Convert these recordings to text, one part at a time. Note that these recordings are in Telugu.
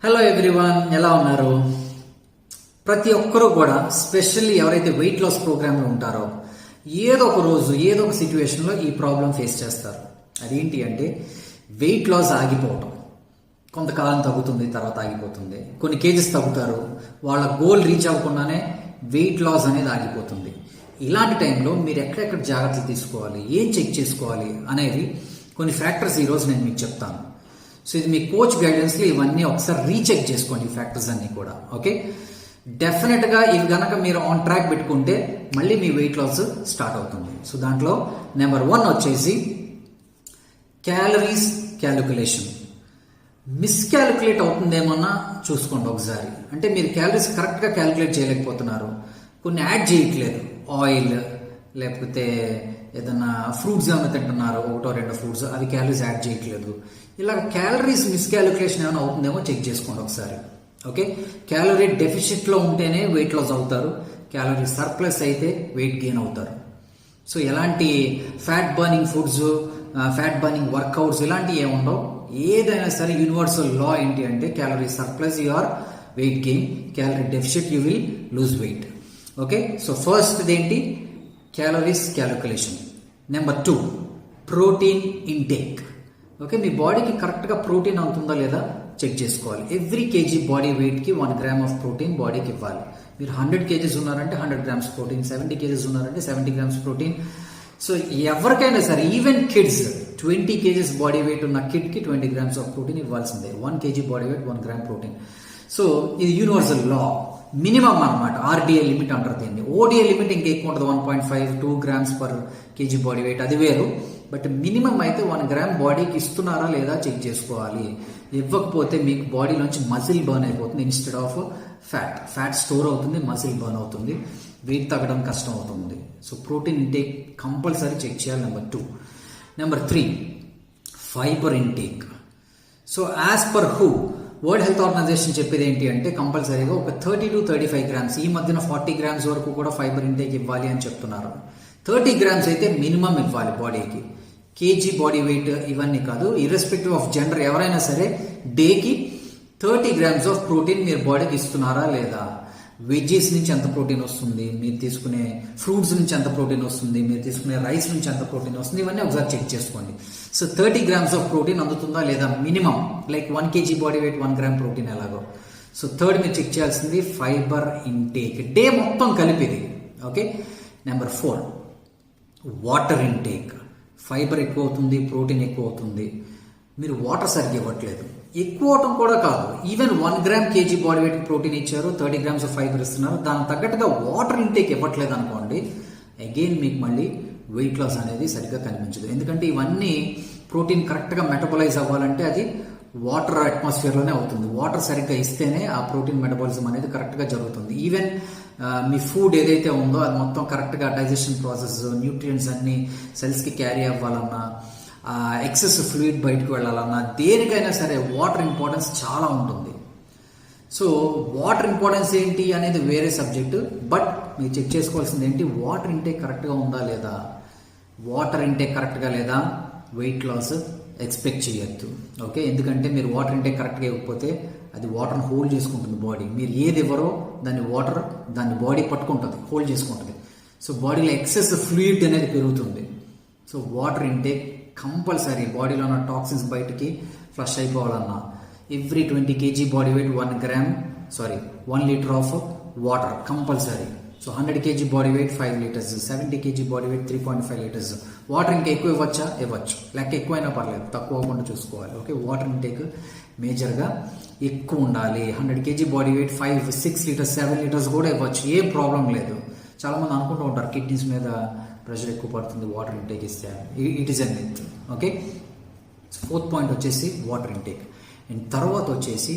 హలో ఎవ్రీవన్, ఎలా ఉన్నారు? ప్రతి ఒక్కరూ కూడా స్పెషల్లీ ఎవరైతే వెయిట్ లాస్ ప్రోగ్రాంలో ఉంటారో ఏదో ఒక రోజు ఏదో ఒక సిచ్యువేషన్లో ఈ ప్రాబ్లం ఫేస్ చేస్తారు. అదేంటి అంటే వెయిట్ లాస్ ఆగిపోవటం. కొంతకాలం తగ్గుతుంది, తర్వాత ఆగిపోతుంది. కొన్ని కేజెస్ తగ్గుతారు, వాళ్ళ గోల్ రీచ్ అవ్వకుండానే వెయిట్ లాస్ అనేది ఆగిపోతుంది. ఇలాంటి టైంలో మీరు ఎక్కడెక్కడ జాగ్రత్తలు తీసుకోవాలి, ఏం చెక్ చేసుకోవాలి అనేది కొన్ని ఫ్యాక్టర్స్ ఈరోజు నేను మీకు చెప్తాను. సో ఇది మీ కోచ్ గైడెన్స్లో ఇవన్నీ ఒకసారి రీచెక్ చేసుకోండి, ఈ ఫ్యాక్టర్స్ అన్ని కూడా. ఓకే, డెఫినెట్గా ఇవి కనుక మీరు ఆన్ ట్రాక్ పెట్టుకుంటే మళ్ళీ మీ వెయిట్ లాస్ స్టార్ట్ అవుతుంది. సో దాంట్లో నెంబర్ 1 వచ్చేసి క్యాలరీస్ క్యాలిక్యులేషన్. మిస్క్యాలిక్యులేట్ అవుతుందేమన్నా చూసుకోండి ఒకసారి. అంటే మీరు క్యాలరీస్ కరెక్ట్గా క్యాలిక్యులేట్ చేయలేకపోతున్నారు, కొన్ని యాడ్ చేయట్లేదు, ఆయిల్ లేకపోతే ఏదన్నా ఫ్రూట్స్ ఏమైనా తింటున్నారు, 1-2 ఫ్రూట్స్, అవి క్యాలరీస్ యాడ్ చేయట్లేదు. ఇలా క్యాలరీస్ మిస్క్యాలిక్యులేషన్ ఏమైనా అవుతుందేమో చెక్ చేసుకోండి ఒకసారి. ఓకే, క్యాలరీ డెఫిషిట్లో ఉంటేనే వెయిట్ లాస్ అవుతారు, క్యాలరీ సర్ప్లస్ అయితే వెయిట్ గెయిన్ అవుతారు. సో ఎలాంటి fat burning foods, fat burning workouts ఇలాంటివి ఏముండవు. ఏదైనా సరే యూనివర్సల్ లా ఏంటి అంటే calorie surplus you are weight gain, calorie deficit you will lose weight. Okay, so first ఏంటి? Calories calculation. Number 2 protein intake. Okay, మీ బాడీకి కరెక్ట్గా ప్రోటీన్ అవుతుందా లేదా చెక్ చేసుకోవాలి. ఎవ్రీ కేజీ బాడీ వెయిట్కి 1 గ్రామ్ ఆఫ్ ప్రోటీన్ బాడీకి ఇవ్వాలి. మీరు 100 కేజీస్ ఉన్నారంటే 100 గ్రామ్స్ ప్రోటీన్, 70 కేజీస్ ఉన్నారంటే 70 గ్రామ్స్ ప్రోటీన్. సో ఎవరికైనా సరే, even kids, 20 kgs body weight ఉన్న కిడ్కి 20 గ్రామ్స్ ఆఫ్ ప్రోటీన్ ఇవ్వాల్సిందే. 1 KG body weight 1 gram protein. So ఇది యూనివర్సల్ లా, మినిమం అనమాట. ఆర్డిఏ లిమిట్ అంటారు దీన్ని. ఓడిఏ లిమిట్ ఇంకా ఎక్కువ ఉంటుంది, 1.5-2 grams per KG body wait, అది వేరు. బట్ మినిమం అయితే 1 గ్రామ్ బాడీకి ఇస్తున్నారా లేదా చెక్ చేసుకోవాలి. ఇవ్వకపోతే మీకు బాడీలోంచి మజిల్ బర్న్ అయిపోతుంది, ఇన్స్టెడ్ ఆఫ్ ఫ్యాట్ స్టోర్ అవుతుంది, మజిల్ బర్న్ అవుతుంది, వెయిట్ తగ్గడం కష్టం అవుతుంది. So protein intake compulsory check చేయాలి. Number 2. Number 3 fibre intake. So as per World Health Organization చెప్పేది ఏంటి అంటే కంపల్సరీగా ఒక 30-35 గ్రామ్స్, ఈ మధ్యన 40 గ్రామ్స్ వరకు కూడా ఫైబర్ ఇంటేక్ ఇవ్వాలి అని చెప్తున్నారు. 30 గ్రామ్స్ అయితే మినిమం ఇవ్వాలి బాడీకి. కేజీ బాడీ వెయిట్ ఇవన్నీ కాదు, ఇర్రెస్పెక్టివ్ ఆఫ్ జెండర్ ఎవరైనా సరే డేకి 30 గ్రామ్స్ ఆఫ్ ప్రోటీన్ మీరు బాడీకి ఇస్తున్నారా లేదా. వెజ్జెస్ నుంచి ఎంత ప్రోటీన్ వస్తుంది, మీరు తీసుకునే ఫ్రూట్స్ నుంచి ఎంత ప్రోటీన్ వస్తుంది, మీరు తీసుకునే రైస్ నుంచి ఎంత ప్రోటీన్ వస్తుంది, ఇవన్నీ ఒకసారి చెక్ చేసుకోండి. సో 30 గ్రామ్స్ ఆఫ్ ప్రోటీన్ అందుతుందా లేదా minimum. Like 1 KG body weight 1 gram protein ఎలాగో. సో థర్డ్ మీరు చెక్ చేయాల్సింది ఫైబర్ ఇంటేక్, డే మొత్తం కలిపిది. Okay, number 4 water intake. Fibre ఎక్కువ అవుతుంది, ప్రోటీన్ ఎక్కువ అవుతుంది, మీరు వాటర్ సరిగ్గా ఇవ్వట్లేదు. ఎక్కువ అవటం కూడా కాదు, even 1 gram KG body wait protein ఇచ్చారు, 30 గ్రామ్స్ ఆఫ్ ఫైబర్ ఇస్తున్నారు, దానికి తగ్గట్టుగా వాటర్ ఇంటేక్ ఇవ్వట్లేదు అనుకోండి, అగైన్ మీకు మళ్ళీ వెయిట్ లాస్ అనేది సరిగ్గా కనిపించదు. ఎందుకంటే ఇవన్నీ ప్రోటీన్ కరెక్ట్గా మెటబలైజ్ అవ్వాలంటే అది వాటర్ అట్మాస్ఫియర్లోనే అవుతుంది. వాటర్ సరిగ్గా ఇస్తేనే ఆ ప్రోటీన్ మెటబాలిజం అనేది కరెక్ట్గా జరుగుతుంది. ఈవెన్ మీ ఫుడ్ ఏదైతే ఉందో అది మొత్తం కరెక్ట్గా డైజెషన్ ప్రాసెస్, న్యూట్రియంట్స్ అన్ని సెల్స్కి క్యారీ అవ్వాలన్నా, ఎక్సెస్ ఫ్లూయిడ్ బయటకు వెళ్ళాలన్నా, దేనికైనా సరే వాటర్ ఇంపార్టెన్స్ చాలా ఉంటుంది. సో వాటర్ ఇంపార్టెన్స్ ఏంటి అనేది వేరే సబ్జెక్టు, బట్ మీరు చెక్ చేసుకోవాల్సింది ఏంటి, వాటర్ ఇంటేక్ కరెక్ట్గా ఉందా లేదా. వాటర్ ఇంటేక్ కరెక్ట్గా లేదా వెయిట్ లాస్ ఎక్స్పెక్ట్ చేయొద్దు. ఓకే, ఎందుకంటే మీరు వాటర్ ఇంటేక్ కరెక్ట్గా ఇవ్వకపోతే అది వాటర్ని హోల్డ్ చేసుకుంటుంది బాడీ. మీరు ఏది ఇవ్వరో దాన్ని బాడీ పట్టుకుంటుంది, హోల్డ్ చేసుకుంటుంది. సో బాడీలో ఎక్సెస్ ఫ్లూయిడ్ అనేది పెరుగుతుంది. So water intake compulsory. బాడీలో ఉన్న టాక్సిన్స్ బయటికి ఫ్లష్ అయిపోవాలన్నా every 20 KG body weight 1 litre of water compulsory. So 100 KG body weight 5 litres, 70 KG body weight 3.5 litres. Water ఇంకా ఎక్కువ ఇవ్వచ్చా? ఇవ్వచ్చు, లెక్క ఎక్కువైనా పర్లేదు, తక్కువ అవ్వకుండా చూసుకోవాలి. ఓకే, వాటర్ ఇంటేక్ మేజర్గా ఎక్కువ ఉండాలి. 100 KG body wait 5-6 litres, 7 litres కూడా ఇవ్వచ్చు, ఏం ప్రాబ్లం లేదు. చాలామంది అనుకుంటూ ఉంటారు కిడ్నీస్ మీద ప్రెషర్ ఎక్కువ పడుతుంది వాటర్ ఇంటేక్ ఇస్తే. It is a myth. Okay, 4th point వచ్చేసి వాటర్ ఇంటేక్. అండ్ తర్వాత వచ్చేసి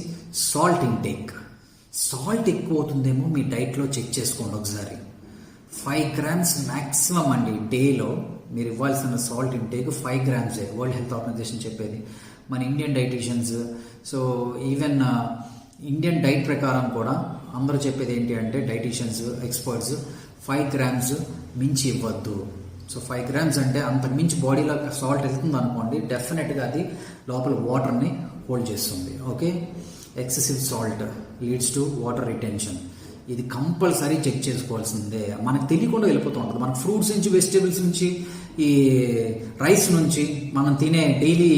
సాల్ట్ ఇంటేక్. సాల్ట్ ఎక్కువ అవుతుందేమో మీ డైట్లో చెక్ చేసుకోండి ఒకసారి. 5 గ్రామ్స్ మ్యాక్సిమం అండి డేలో మీరు ఇవ్వాల్సిన సాల్ట్ ఇంటేక్ 5 గ్రామ్సే వరల్డ్ హెల్త్ ఆర్గనైజేషన్ చెప్పేది. మన Indian dietitians, so even Indian diet ప్రకారం కూడా అందరూ చెప్పేది ఏంటి అంటే డైటీషియన్స్, ఎక్స్పర్ట్స్ 5 గ్రామ్స్ మించి ఇవ్వద్దు. సో 5 గ్రామ్స్ అంటే అంతకు మించి బాడీలో సాల్ట్ వెళ్తుంది అనుకోండి, డెఫినెట్గా అది లోపల వాటర్ని హోల్డ్ చేస్తుంది. Okay, excessive salt leads to water retention. ఇది కంపల్సరీ చెక్ చేసుకోవాల్సిందే. మనకు తెలియకుండా వెళ్ళిపోతూ ఉంటుంది. మనకు ఫ్రూట్స్ నుంచి, వెజిటేబుల్స్ నుంచి, ఈ రైస్ నుంచి, మనం తినే డైలీ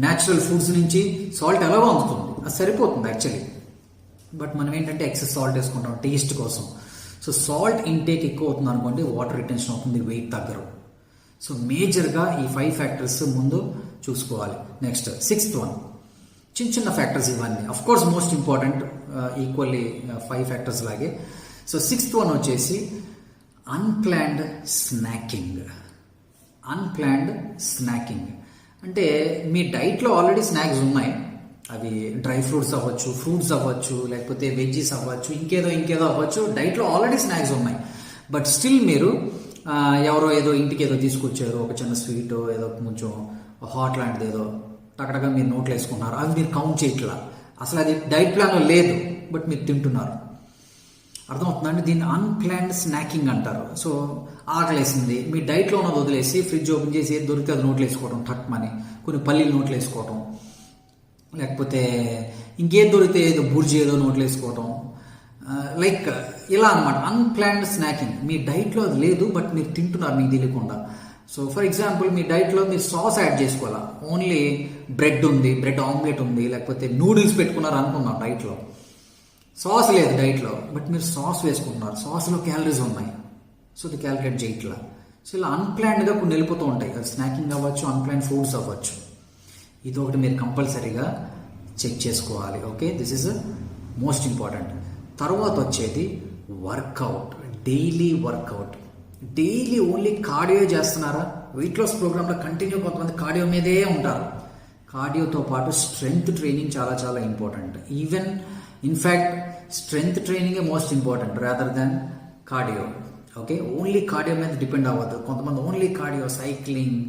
న్యాచురల్ ఫుడ్స్ నుంచి సాల్ట్ ఎలాగో అందుతుంది. అది సరిపోతుంది యాక్చువల్లీ. బట్ మనం ఏంటంటే ఎక్సెస్ సాల్ట్ వేసుకుంటాం టేస్ట్ కోసం. సో సాల్ట్ ఇంటేక్ ఎక్కువ అవుతుంది అనుకోండి, వాటర్ రిటెన్షన్ అవుతుంది, వెయిట్ తగ్గరు. సో మేజర్గా ఈ 5 ఫ్యాక్టర్స్ ముందు చూసుకోవాలి. నెక్స్ట్ 6th వన్, చిన్న చిన్న ఫ్యాక్టర్స్ ఇవన్నీ. Of course most important, equally 5 factors లాగే. సో 6th వన్ వచ్చేసి అన్ప్లాన్డ్ స్నాకింగ్. అన్ప్లాన్డ్ స్నాకింగ్ అంటే మీ డైట్లో ఆల్రెడీ స్నాక్స్ ఉన్నాయి. అవి డ్రై ఫ్రూట్స్ అవ్వచ్చు, ఫ్రూట్స్ అవ్వచ్చు, లేకపోతే వెజ్జీస్ అవ్వచ్చు, ఇంకేదో అవ్వచ్చు. డైట్లో ఆల్రెడీ స్నాక్స్ ఉన్నాయి. బట్ స్టిల్ మీరు ఎవరో ఏదో ఇంటికి ఏదో తీసుకొచ్చారు, ఒక చిన్న స్వీట్, ఏదో కొంచెం హాట్ లాంటిది ఏదో టకటగా మీరు నోట్లు వేసుకున్నారు. అవి మీరు కౌంట్ చేయట్లా. అసలు అది డైట్ ప్లాన్లో లేదు, బట్ మీరు తింటున్నారు. అర్థమవుతుందండి? దీన్ని అన్ప్లాన్డ్ స్నాకింగ్ అంటారు. సో ఆకలేసింది, మీ డైట్లో ఉన్నది వదిలేసి ఫ్రిడ్జ్ ఓపెన్ చేసి ఏది దొరికితే అది నోట్లు వేసుకోవడం, టక్మని కొన్ని పల్లీలు నోట్లు వేసుకోవడం, లేకపోతే ఇంకేది దొరికితే ఏదో బుర్జీ ఏదో నోట్లు వేసుకోవడం, లైక్ ఇలా అనమాట. Unplanned snaking. మీ డైట్లో అది లేదు, బట్ మీరు తింటున్నారు మీకు తెలియకుండా. సో ఫర్ ఎగ్జాంపుల్ మీ డైట్లో మీరు సాస్ యాడ్ చేసుకోవాలా. ఓన్లీ బ్రెడ్ ఉంది, బ్రెడ్ ఆమ్లెట్ ఉంది, లేకపోతే నూడిల్స్ పెట్టుకున్నారు అనుకుందాం డైట్లో. సాస్ లేదు డైట్లో, బట్ మీరు సాస్ వేసుకుంటున్నారు. సాస్లో క్యాలరీస్ ఉన్నాయి. సో ఇది క్యాలిక్యులేట్ చేయట్లా. సో ఇలా అన్ప్లాన్డ్గా కొన్ని వెళ్ళిపోతూ ఉంటాయి. అది స్నాకింగ్ అవ్వచ్చు, అన్ప్లాన్డ్ ఫుడ్స్ అవ్వచ్చు. ఇది ఒకటి మీరు కంపల్సరీగా చెక్ చేసుకోవాలి. Okay, this is most important. తర్వాత వచ్చేది workout. Daily workout. Daily only cardio చేస్తున్నారా? వెయిట్ లాస్ ప్రోగ్రాంలో కంటిన్యూ కొంతమంది కార్డియో మీదే ఉంటారు. కార్డియోతో పాటు స్ట్రెంగ్త్ ట్రైనింగ్ చాలా చాలా ఇంపార్టెంట్. ఈవెన్ ఇన్ఫ్యాక్ట్ స్ట్రెంగ్త్ ట్రైనింగే most important rather than cardio. Okay, only cardio మీద డిపెండ్ అవ్వద్దు. కొంతమంది only cardio, cycling,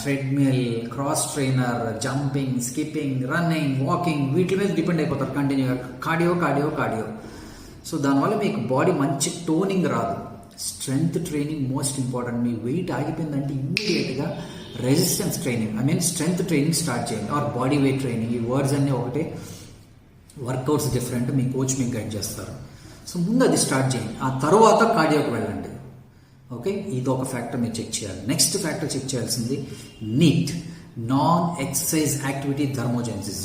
treadmill, cross trainer, jumping, skipping, running, walking, వీటి మీద డిపెండ్ అయిపోతారు కంటిన్యూగా. కార్డియో. సో దానివల్ల మీకు బాడీ మంచి టోనింగ్ రాదు. Strength training most important. మీ వెయిట్ ఆగిపోయిందంటే ఇమ్మీడియట్గా resistance training, strength training start చేయండి. Or body weight training. ఈ వర్డ్స్ అన్నీ ఒకటే, వర్కౌట్స్ డిఫరెంట్. మీ కోచ్ మీకు గైడ్ చేస్తారు. సో ముందు అది స్టార్ట్ చేయండి, ఆ తర్వాత కార్డియోకి వెళ్ళండి. ఓకే, ఇది ఒక ఫ్యాక్టర్ మీరు చెక్ చేయాలి. నెక్స్ట్ ఫ్యాక్టర్ చెక్ చేయాల్సింది నీట్, నాన్ ఎక్సర్సైజ్ యాక్టివిటీ థర్మోజెన్సిస్.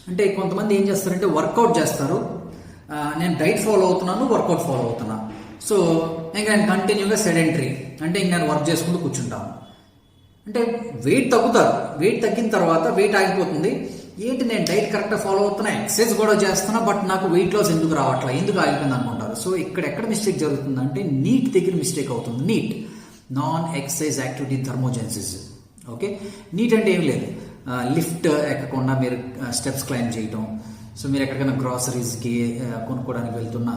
అంటే కొంతమంది ఏం చేస్తారంటే వర్కౌట్ చేస్తారు, నేను డైట్ ఫాలో అవుతున్నాను, వర్కౌట్ ఫాలో అవుతున్నా, సో ఇంకా నేను కంటిన్యూగా సెడెంటరీ, అంటే ఇంక నేను వర్క్ చేసుకుంటూ కూర్చుంటాను. అంటే వెయిట్ తగ్గుతారు. వెయిట్ తగ్గిన తర్వాత వెయిట్ ఆగిపోతుంది. ఏంటి, నేను డైట్ కరెక్ట్గా ఫాలో అవుతున్నా, ఎక్సర్సైజ్ కూడా చేస్తున్నా, బట్ నాకు వెయిట్ లాస్ ఎందుకు రావట్లా, ఎందుకు ఆగిపోయింది అనుకుంటారు. సో ఇక్కడ ఎక్కడ మిస్టేక్ జరుగుతుందంటే నీట్ దగ్గర మిస్టేక్ అవుతుంది. NEAT, non exercise activity thermogenesis. Okay, NEAT అంటే ఏం లేదు, లిఫ్ట్ ఎక్కకుండా మీరు స్టెప్స్ క్లైంబ్ చేయటం. సో మీరు ఎక్కడికైనా గ్రాసరీస్కి కొనుక్కోవడానికి వెళ్తున్నా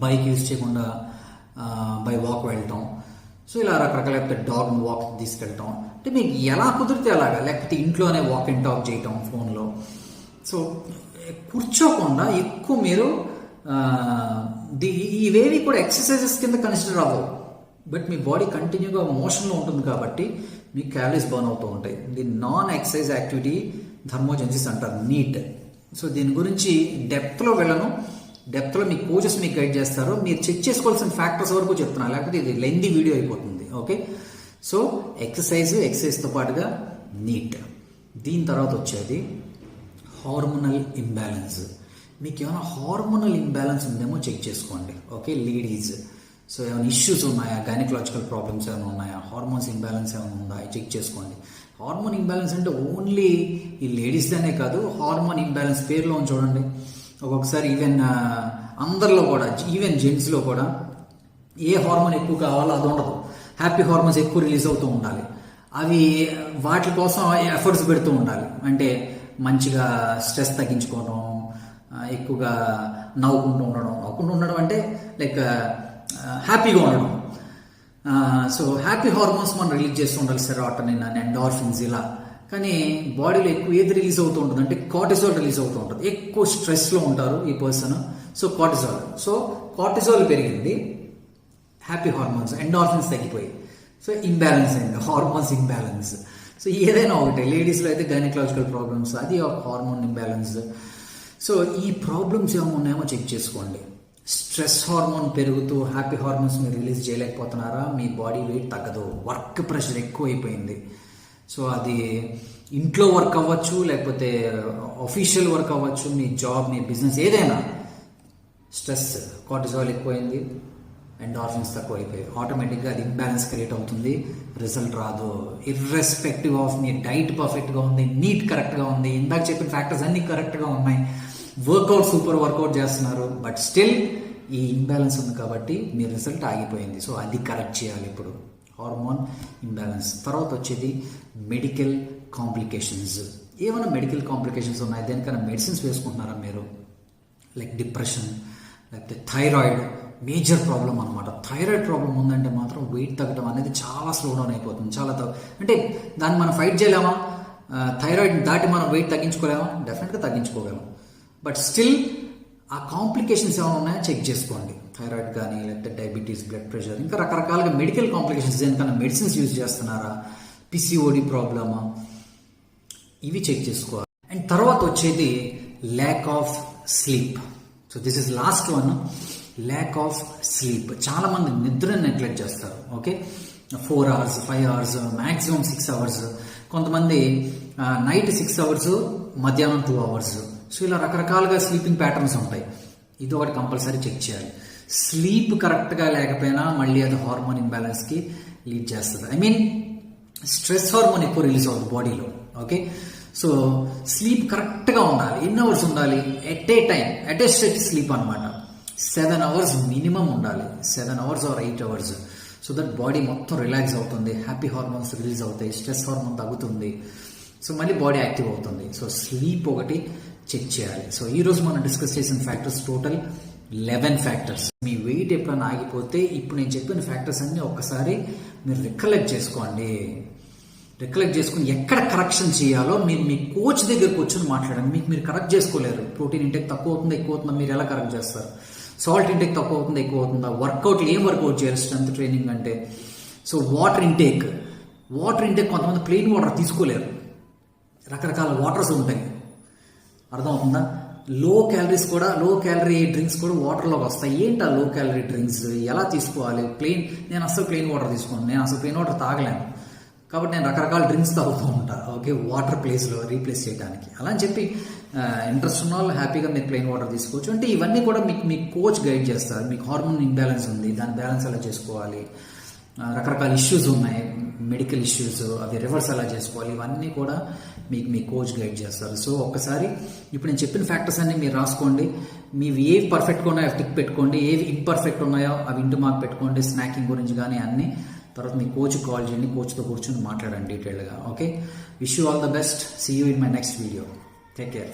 బైక్ యూజ్ చేయకుండా బై వాక్ వెళ్ళటం. సో ఇలా రకరకాల, లేకపోతే డాగ్ని వాక్ తీసుకెళ్ళటం. అంటే మీకు ఎలా కుదిరితే అలాగా, లేకపోతే ఇంట్లోనే వాక్ అండ్ టాక్ చేయటం ఫోన్లో. సో కూర్చోకుండా ఎక్కువ మీరు ఇవేవి కూడా ఎక్సర్సైజెస్ కింద కన్సిడర్ అవ్వవు, బట్ మీ బాడీ కంటిన్యూగా మోషన్లో ఉంటుంది కాబట్టి మీకు క్యాలరీస్ బర్న్ అవుతూ ఉంటాయి. దీన్ని నాన్ ఎక్సర్సైజ్ యాక్టివిటీ థర్మోజెన్సిస్ అంటారు, నీట్. సో దీని గురించి డెప్త్లో వెళ్ళను. డెప్త్లో మీ కోచెస్ మీకు గైడ్ చేస్తారు. మీరు చెక్ చేసుకోవాల్సిన ఫ్యాక్టర్స్ వరకు చెప్తున్నారు, లేకపోతే ఇది లెందీ వీడియో అయిపోతుంది. ఓకే, సో ఎక్సర్సైజ్తో పాటుగా నీట్. దీని తర్వాత వచ్చేది హార్మోనల్ ఇంబ్యాలెన్స్. మీకు ఏమైనా హార్మోనల్ ఇంబ్యాలెన్స్ ఉందేమో చెక్ చేసుకోండి. ఓకే, లేడీస్, సో ఏమైనా ఇష్యూస్ ఉన్నాయా, గైనకలాజికల్ ప్రాబ్లమ్స్ ఏమైనా ఉన్నాయా, హార్మోన్స్ ఇంబ్యాలెన్స్ ఏమైనా ఉందా చెక్ చేసుకోండి. హార్మోన్ ఇంబ్యాలెన్స్ అంటే ఓన్లీ ఈ లేడీస్లోనే కాదు, హార్మోన్ ఇంబ్యాలెన్స్ పేరులో చూడండి. ఒక్కొక్కసారి ఈవెన్ అందరిలో కూడా, ఈవెన్ జెంట్స్లో కూడా ఏ హార్మోన్ ఎక్కువ కావాలో అది ఉండదు. హ్యాపీ హార్మోన్స్ ఎక్కువ రిలీజ్ అవుతూ ఉండాలి. అవి వాటి కోసం ఎఫర్ట్స్ పెడుతూ ఉండాలి. అంటే మంచిగా స్ట్రెస్ తగ్గించుకోవడం, ఎక్కువగా నవ్వుకుంటూ ఉండడం అంటే లైక్ హ్యాపీగా ఉండడం. సో హ్యాపీ హార్మోన్స్ మనం రిలీజ్ చేస్తూ ఉండాలి, సెరోటోనిన్ అని, ఎండార్ఫిన్స్ ఇలా. కానీ బాడీలో ఎక్కువ ఏది రిలీజ్ అవుతూ ఉంటుంది అంటే కార్టిజాల్ రిలీజ్ అవుతూ ఉంటుంది. ఎక్కువ స్ట్రెస్లో ఉంటారు ఈ పర్సన్, సో కార్టిజాల్ పెరిగింది, హ్యాపీ హార్మోన్స్, ఎండార్ఫిన్స్ తగ్గిపోయి, సో ఇంబ్యాలెన్స్ అయింది, హార్మోన్స్ ఇంబ్యాలెన్స్. సో ఏదైనా ఒకటే, లేడీస్లో అయితే గైనకలాజికల్ ప్రాబ్లమ్స్, అది ఒక హార్మోన్ ఇంబ్యాలెన్స్. సో ఈ ప్రాబ్లమ్స్ ఏమో ఉన్నాయేమో చెక్ చేసుకోండి. స్ట్రెస్ హార్మోన్ పెరుగుతూ హ్యాపీ హార్మోన్స్ మీరు రిలీజ్ చేయలేకపోతున్నారా, మీ బాడీ వెయిట్ తగ్గదు, వర్క్ ప్రెషర్ ఎక్కువైపోయింది. సో అది ఇంట్లో వర్క్ అవ్వచ్చు, లేకపోతే అఫీషియల్ వర్క్ అవ్వచ్చు, మీ జాబ్, మీ బిజినెస్, ఏదైనా స్ట్రెస్, కార్టిజాల్ ఎక్కువైంది, ఎండార్ఫిన్స్ తక్కువ అయిపోయి ఆటోమేటిక్గా అది ఇంబ్యాలెన్స్ క్రియేట్ అవుతుంది, రిజల్ట్ రాదు. ఇర్రెస్పెక్టివ్ ఆఫ్ మీ డైట్ పర్ఫెక్ట్గా ఉంది, నీట్ కరెక్ట్గా ఉంది, ఇందాక చెప్పిన ఫ్యాక్టర్స్ అన్నీ కరెక్ట్గా ఉన్నాయి, వర్కౌట్ సూపర్ వర్కౌట్ చేస్తున్నారు, బట్ స్టిల్ ఈ ఇంబ్యాలెన్స్ ఉంది కాబట్టి మీ రిజల్ట్ ఆగిపోయింది. సో అది కరెక్ట్ చేయాలి ఇప్పుడు, హార్మోన్ ఇంబ్యాలెన్స్. తర్వాత వచ్చేది మెడికల్ కాంప్లికేషన్స్. ఏమైనా మెడికల్ కాంప్లికేషన్స్ ఉన్నాయి, దేనికైనా మెడిసిన్స్ వేసుకుంటున్నారా మీరు, లైక్ డిప్రెషన్, లేకపోతే థైరాయిడ్, మేజర్ ప్రాబ్లం అనమాట. థైరాయిడ్ ప్రాబ్లం ఉందంటే మాత్రం వెయిట్ తగ్గడం అనేది చాలా స్లో డౌన్ అయిపోతుంది, చాలా అంటే దాన్ని మనం ఫైట్ చేయలేమా, థైరాయిడ్ దాటి మనం వెయిట్ తగ్గించుకోలేమా, డెఫినెట్గా తగ్గించుకోగలం, బట్ స్టిల్ ఆ కాంప్లికేషన్స్ ఏమైనా ఉన్నాయో చెక్ చేసుకోండి. థైరాయిడ్ కానీ, లేకపోతే డయాబెటీస్, బ్లడ్ ప్రెషర్, ఇంకా రకరకాలుగా మెడికల్ కాంప్లికేషన్స్, దేనికన్నా మెడిసిన్స్ యూజ్ చేస్తున్నారా, పిసిఓడి ప్రాబ్లమా, ఇవి చెక్ చేసుకోవాలి. అండ్ తర్వాత వచ్చేది lack of sleep. So this is last one, lack of sleep. చాలా మంది నిద్రని నెగ్లెక్ట్ చేస్తారు. Okay, 4 hours, 5 hours, maximum 6 hours, కొంతమంది నైట్ 6 hours, మధ్యాహ్నం 2 hours. సో ఇలా రకరకాలుగా స్లీపింగ్ ప్యాటర్న్స్ ఉంటాయి. ఇది ఒకటి కంపల్సరీ చెక్ చేయాలి. స్లీప్ కరెక్ట్గా లేకపోయినా మళ్ళీ అది హార్మోన్ ఇంబ్యాలెన్స్కి లీడ్ చేస్తుంది. ఐ మీన్ స్ట్రెస్ హార్మోన్ ఎక్కువ రిలీజ్ అవుతుంది బాడీలో. ఓకే, సో స్లీప్ కరెక్ట్గా ఉండాలి. ఎన్ని అవర్స్ ఉండాలి, at a time, at a stretch sleep అనమాట. 7 hours మినిమం ఉండాలి, 7 hours or 8 hours. So that body మొత్తం రిలాక్స్ అవుతుంది, హ్యాపీ హార్మోన్స్ రిలీజ్ అవుతాయి, స్ట్రెస్ హార్మోన్ తగ్గుతుంది, సో మళ్ళీ బాడీ యాక్టివ్ అవుతుంది. సో స్లీప్ ఒకటి చెక్ చేయాలి. సో ఈరోజు మనం డిస్కస్ చేసిన ఫ్యాక్టర్స్ టోటల్ 11 ఫ్యాక్టర్స్. మీ వెయిట్ ఎప్పుడైనా ఆగిపోతే ఇప్పుడు నేను చెప్పిన ఫ్యాక్టర్స్ అన్ని ఒక్కసారి మీరు రికలెక్ట్ చేసుకోండి. రికలెక్ట్ చేసుకుని ఎక్కడ కరెక్షన్ చేయాలో మీరు మీ కోచ్ దగ్గర కూర్చొని మాట్లాడండి. మీకు మీరు కరెక్ట్ చేసుకోలేరు. ప్రోటీన్ ఇంటేక్ తక్కువ అవుతుందా, ఎక్కువ అవుతుందా, మీరు ఎలా కరెక్ట్ చేస్తారు? సాల్ట్ ఇంటేక్ తక్కువ అవుతుందా, ఎక్కువ అవుతుందా? వర్కౌట్లు ఏం వర్కౌట్ చేయాలి స్ట్రెంత్ ట్రైనింగ్ అంటే? సో వాటర్ ఇంటేక్ కొంతమంది ప్లెయిన్ వాటర్ తీసుకోలేరు, రకరకాల వాటర్స్ ఉంటాయి, అర్థమవుతుందా? లో క్యాలరీ డ్రింక్స్ కూడా వాటర్లోకి వస్తాయి. ఏంటి ఆ లో క్యాలరీ డ్రింక్స్, ఎలా తీసుకోవాలి? నేను అసలు ప్లెయిన్ వాటర్ తీసుకోను, నేను అసలు ప్లెయిన్ వాటర్ తాగలేను, కాబట్టి నేను రకరకాల డ్రింక్స్ తాగుతూ ఉంటాను. ఓకే, వాటర్ ప్లేస్లో రీప్లేస్ చేయడానికి. అలా అని చెప్పి ఇంట్రెస్ట్ ఉన్న వాళ్ళు హ్యాపీగా మీరు ప్లెయిన్ వాటర్ తీసుకోవచ్చు. అంటే ఇవన్నీ కూడా మీ కోచ్ గైడ్ చేస్తారు. మీకు హార్మోన్ ఇంబ్యాలెన్స్ ఉంది, దాని బ్యాలెన్స్ ఎలా చేసుకోవాలి, రకరకాల ఇష్యూస్ ఉన్నాయి, మెడికల్ ఇష్యూస్, అవి రివర్స్ ఎలా చేసుకోవాలి, ఇవన్నీ కూడా మీ కోచ్ గైడ్ చేస్తారు. సో ఒక్కసారి ఇప్పుడు నేను చెప్పిన ఫ్యాక్టర్స్ అన్ని మీరు రాసుకోండి. మీవి ఏవి పర్ఫెక్ట్గా ఉన్నాయో టిక్ పెట్టుకోండి, ఏవి ఇంపర్ఫెక్ట్ ఉన్నాయో అవి ఇంటూ మార్క్ పెట్టుకోండి. స్నాకింగ్ గురించి కానీ అన్ని. తర్వాత మీ కోచ్ కాల్ చేయండి, కోచ్తో కూర్చొని మాట్లాడండి డీటెయిల్గా. Okay, wish you all the best. See you in my next video. Take care.